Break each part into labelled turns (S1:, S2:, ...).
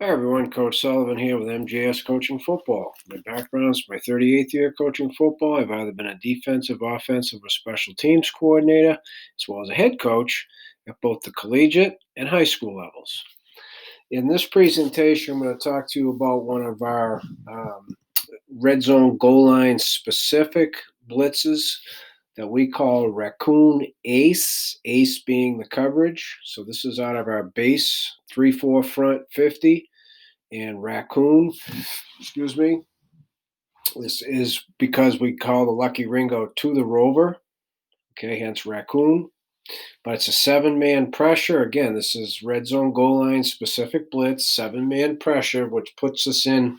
S1: Hi everyone, Coach Sullivan here with MJS Coaching Football. My background is my 38th year coaching football. I've either been a defensive, offensive, or special teams coordinator, as well as a head coach at both the collegiate and high school levels. In this presentation, I'm going to talk to you about one of our red zone goal line specific blitzes that we call Racoon Ace, Ace being the coverage. So this is out of our base 3-4 front 50. And Racoon, excuse me, this is because we call the Lucky Ringo to the rover, okay, hence Racoon. But it's a 7-man pressure. Again, this is red zone goal line specific blitz, 7-man pressure, which puts us in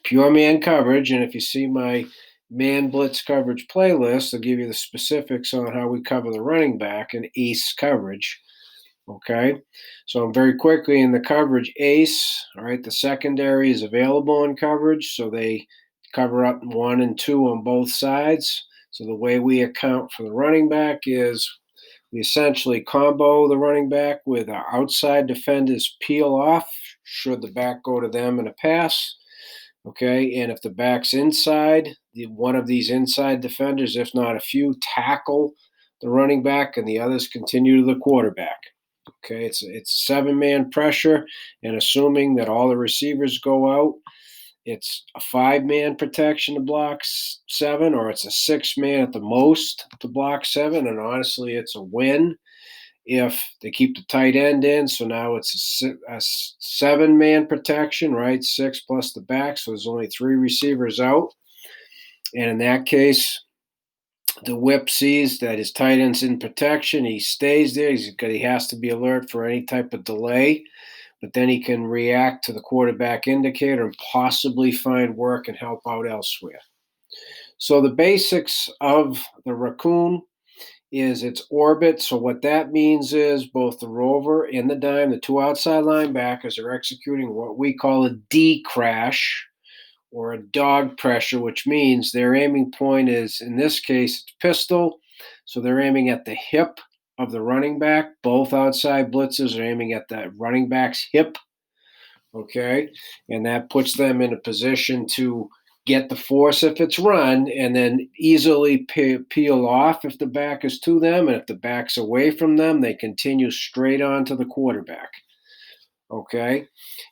S1: pure man coverage. And if you see my man blitz coverage playlist, I'll give you the specifics on how we cover the running back and ace coverage. Okay, so very quickly in the coverage ace, all right, the secondary is available in coverage, so they cover up 1 and 2 on both sides. So the way we account for the running back is we essentially combo the running back with our outside defenders peel off should the back go to them in a pass. Okay, and if the back's inside, one of these inside defenders, if not a few, tackle the running back and the others continue to the quarterback. Okay, it's 7-man pressure, and assuming that all the receivers go out, it's a 5-man protection to block 7, or it's a 6-man at the most to block 7. And honestly, it's a win if they keep the tight end in. So now it's a 7-man protection, right? 6 plus the back, so there's only 3 receivers out. And in that case, the whip sees that his tight end's in protection. He stays there. He has to be alert for any type of delay, but then he can react to the quarterback indicator and possibly find work and help out elsewhere. So the basics of the Racoon is its orbit. So what that means is both the rover and the dime, the 2 outside linebackers, are executing what we call a D crash, or a dog pressure, which means their aiming point is, in this case, it's pistol. So they're aiming at the hip of the running back. Both outside blitzes are aiming at that running back's hip. Okay. And that puts them in a position to get the force if it's run, and then easily peel off if the back is to them. And if the back's away from them, they continue straight on to the quarterback. Okay,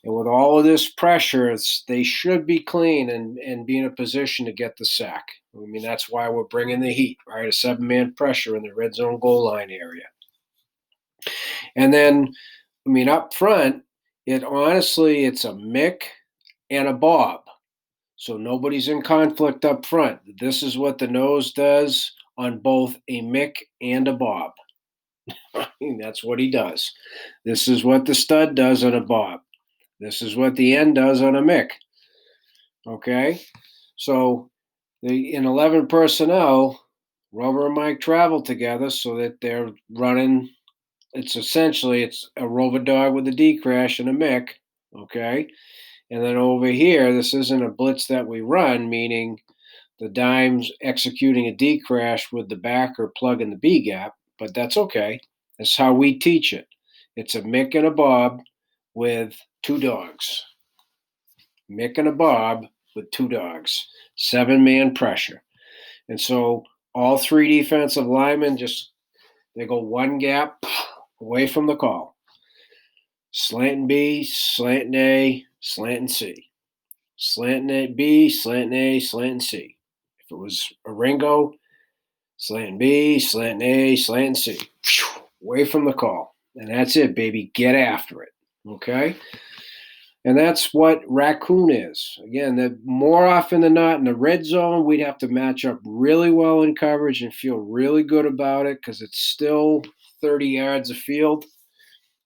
S1: and with all of this pressure, they should be clean and be in a position to get the sack. I mean, that's why we're bringing the heat, right? A 7-man pressure in the red zone goal line area. And then, I mean, up front, it's a Mick and a Bob. So nobody's in conflict up front. This is what the nose does on both a Mick and a Bob. I mean, that's what he does. This is what the stud does on a Bob. This is what the end does on a Mick. Okay? So in 11 personnel, Rover and Mike travel together so that they're running. It's a Rover dog with a D crash and a Mick. Okay? And then over here, this isn't a blitz that we run, meaning the dime's executing a D crash with the backer plugging the B gap, but that's okay. That's how we teach it. It's a Mick and a Bob with 2 dogs. Mick and a Bob with 2 dogs. 7-man pressure. And so all 3 defensive linemen they go 1 gap away from the call. Slanting B, slanting A, slanting C. Slanting A, B, slanting A, slanting C. If it was a Ringo, slanting B, slanting A, slanting C. Away from the call. And that's it, baby. Get after it. Okay? And that's what Racoon is. Again, more often than not in the red zone, we'd have to match up really well in coverage and feel really good about it because it's still 30 yards of field.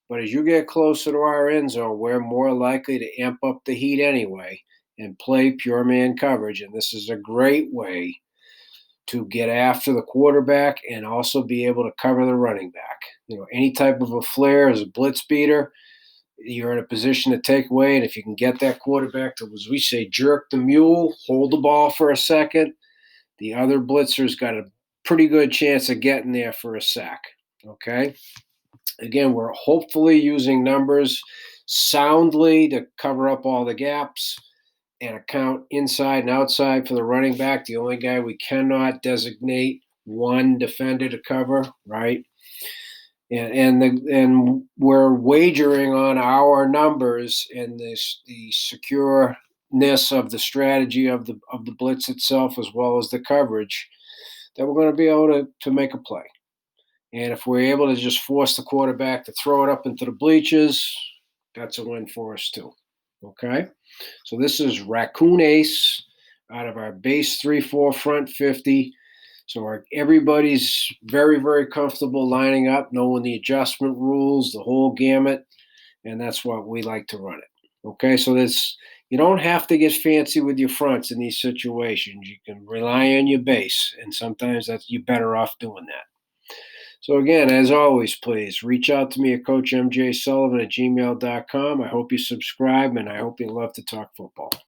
S1: But as you get closer to our end zone, we're more likely to amp up the heat anyway and play pure man coverage. And this is a great way to get after the quarterback and also be able to cover the running back. Any type of a flare as a blitz beater, you're in a position to take away. And if you can get that quarterback to, as we say, jerk the mule, hold the ball for a second, the other blitzer's got a pretty good chance of getting there for a sack. Okay? Again, we're hopefully using numbers soundly to cover up all the gaps and account inside and outside for the running back. The only guy we cannot designate one defender to cover, right? And we're wagering on our numbers and the secureness of the strategy of the blitz itself, as well as the coverage, that we're going to be able to make a play. And if we're able to just force the quarterback to throw it up into the bleachers, that's a win for us too. Okay? So this is Racoon Ace out of our base 3-4 front 50. So everybody's very, very comfortable lining up, knowing the adjustment rules, the whole gamut, and that's what we like to run it. Okay, so you don't have to get fancy with your fronts in these situations. You can rely on your base, and sometimes you're better off doing that. So again, as always, please reach out to me at CoachMJSullivan@gmail.com. I hope you subscribe, and I hope you love to talk football.